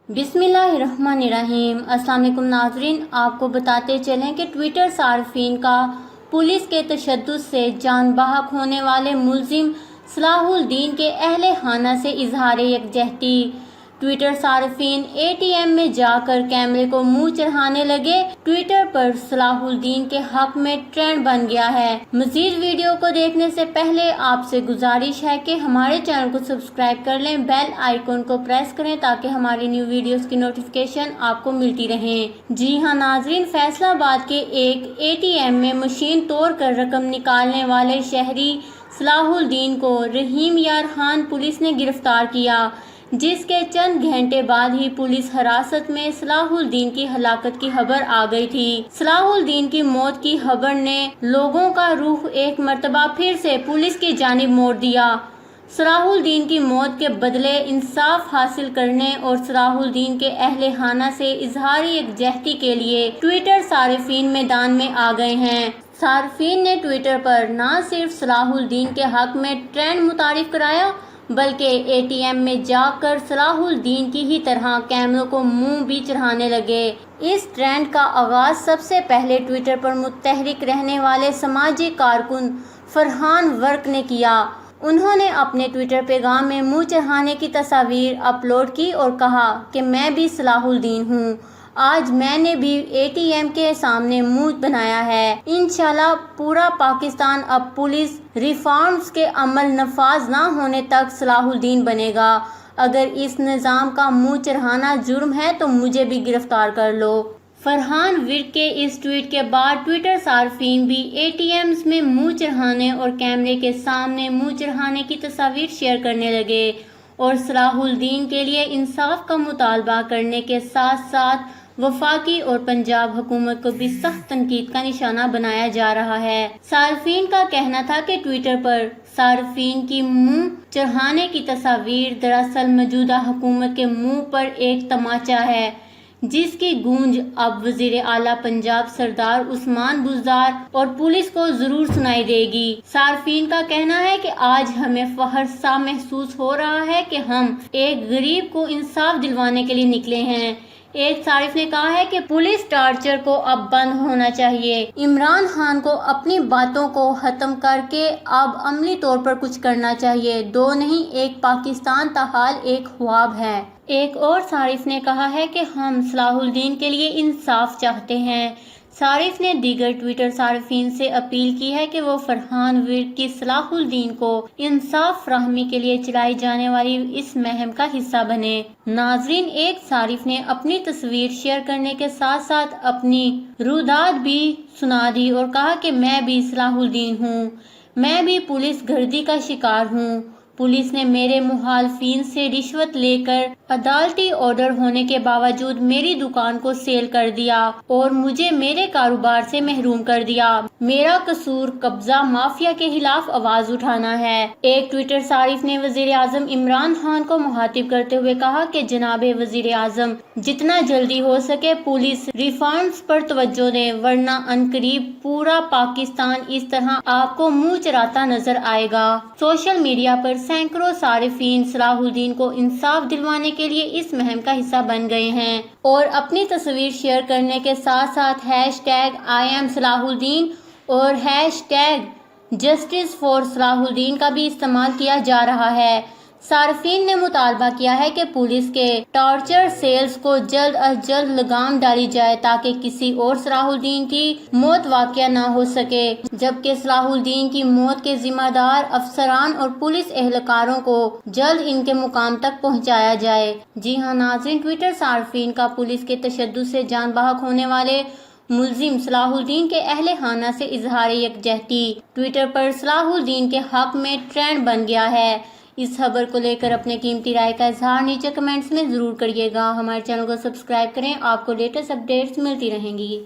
बिस्मिल्लाहिर्रहमानिर्रहीम। अस्सलाम वालेकुम नाज़रीन, आपको बताते चलें कि ट्विटर सार्फिन का पुलिस के तशद्दुद से जान बहक होने वाले मुल्जिम सलाहुद्दीन के अहले खाना से इजहार यकजहती। ट्विटर सार्फिन ATM में जाकर कैमरे को मुंह चढ़ाने लगे। ट्विटर पर सलाहुद्दीन के हक में ट्रेंड बन गया है। मजीद वीडियो को देखने से पहले आपसे गुजारिश है कि हमारे चैनल को सब्सक्राइब कर लें, बेल आइकन को प्रेस करें ताकि हमारी न्यू वीडियोस की नोटिफिकेशन आपको मिलती रहे। जी हां नाजरीन, फैसलाबाद के एक ATM में मशीन तोड़कर रकम निकालने वाले शहरी सलाहुद्दीन को रहीम यार खान पुलिस ने गिरफ्तार किया, जिसके चंद घंटे बाद ही पुलिस हिरासत में सलाहुद्दीन की हलाकत की खबर आ गई थी। सलाहुद्दीन की मौत की खबर ने लोगों का रुख एक मर्तबा फिर से पुलिस की जानिब मोड़ दिया। सलाहुद्दीन की मौत के बदले इंसाफ हासिल करने और सलाहुद्दीन के अहले खाना से इजहार यकजहती के लिए ट्विटर सार्फिन मैदान में आ गए हैं। सार्फिन ने ट्विटर पर न सिर्फ सलाहुद्दीन के हक में ट्रेंड मुतारिफ कराया बल्कि ATM में जाकर सलाहुद्दीन की ही तरह कैमरों को मुंह भी चढ़ाने लगे। इस ट्रेंड का आगाज सबसे पहले ट्विटर पर मुतहरिक रहने वाले समाजी कारकुन फरहान वर्क ने किया। उन्होंने अपने ट्विटर पैगाम में मुंह चढ़ाने की तस्वीर अपलोड की और कहा कि मैं भी सलाहुद्दीन हूँ, आज मैंने भी ATM के सामने मुंह बनाया है। इंशाल्लाह पूरा पाकिस्तान अब पुलिस रिफॉर्म्स के अमल नफाज ना होने तक सलाहुद्दीन बनेगा। अगर इस निज़ाम का मुंह चढ़ाना जुर्म है तो मुझे भी गिरफ्तार कर लो। फरहान विर्क के इस ट्वीट के बाद ट्विटर सार्फिन भी ATMs में मुंह चढ़ाने और कैमरे के सामने मुंह चढ़ाने की तस्वीर शेयर करने लगे और सलाहुद्दीन के लिए इंसाफ का मुतालबा करने के साथ साथ वफाकी और पंजाब हुकूमत को भी सख्त तनकीद का निशाना बनाया जा रहा है। सार्फिन का कहना था कि ट्विटर पर सार्फिन की मुंह चढ़ाने की तस्वीर दरअसल मौजूदा हुकूमत के मुंह पर एक तमाचा है, जिसकी गूंज अब वजीर आला पंजाब सरदार उस्मान बुज़दार और पुलिस को जरूर सुनाई देगी। सार्फिन का कहना है कि आज हमें फख्र सा महसूस हो रहा है कि हम एक गरीब को इंसाफ दिलवाने के लिए निकले हैं। एक सारिफ ने कहा है कि पुलिस टार्चर को अब बंद होना चाहिए। इमरान खान को अपनी बातों को खत्म करके अब अमली तौर पर कुछ करना चाहिए। दो नहीं, एक पाकिस्तान ताहाल एक ख्वाब है। एक और सारिफ ने कहा है कि हम सलाहुद्दीन के लिए इंसाफ चाहते हैं। सारिफ ने दीगर ट्विटर सार्फिन से अपील की है कि वो फरहान विर्क की सलाहुद्दीन को इंसाफ फराहमी के लिए चलाई जाने वाली इस मुहिम का हिस्सा बने। नाजरीन, एक सारिफ ने अपनी तस्वीर शेयर करने के साथ साथ अपनी रुदाद भी सुना दी और कहा कि मैं भी सलाहुद्दीन हूँ, मैं भी पुलिस गर्दी का शिकार हूँ। पुलिस ने मेरे मुखालफिन से रिश्वत लेकर अदालती ऑर्डर होने के बावजूद मेरी दुकान को सेल कर दिया और मुझे मेरे कारोबार से महरूम कर दिया। मेरा कसूर कब्जा माफिया के खिलाफ आवाज उठाना है। एक ट्विटर सारिफ ने वजीर आजम इमरान खान को मुखातिब करते हुए कहा कि जनाबे वजीर आजम, जितना जल्दी हो सके पुलिस रिफॉर्म्स पर तवज्जो दें, वरना अनकरीब पूरा पाकिस्तान इस तरह आपको मुंह चढ़ाता नजर आएगा। सोशल मीडिया पर सैकड़ों सारिफीन सलाहुद्दीन को इंसाफ दिलवाने के लिए इस मुहिम का हिस्सा बन गए हैं और अपनी तस्वीर शेयर करने के साथ साथ #IAM सलाहुद्दीन और #Justice for सलाहुद्दीन का भी इस्तेमाल किया जा रहा है। सार्फिन ने मुतालबा किया है कि पुलिस के टॉर्चर सेल्स को जल्द अज जल्द लगाम डाली जाए ताकि किसी और सलाहुद्दीन की मौत वाक़या न हो सके, जबकि सलाहुद्दीन की मौत के जिम्मेदार अफसरान और पुलिस एहलकारों को जल्द इनके मुकाम तक पहुंचाया जाए। जी हाँ नाज़रीन, ट्विटर सार्फिन का पुलिस के तशद्दुद से जान बहक होने वाले मुल्जिम सलाहुद्दीन के अहले खाना से इजहार यकजहती ट्विटर पर सलाहुद्दीन के हक में ट्रेंड बन गया है। इस खबर को लेकर अपने कीमती राय का इजहार नीचे कमेंट्स में जरूर करिएगा। हमारे चैनल को सब्सक्राइब करें, आपको लेटेस्ट अपडेट्स मिलती रहेंगी।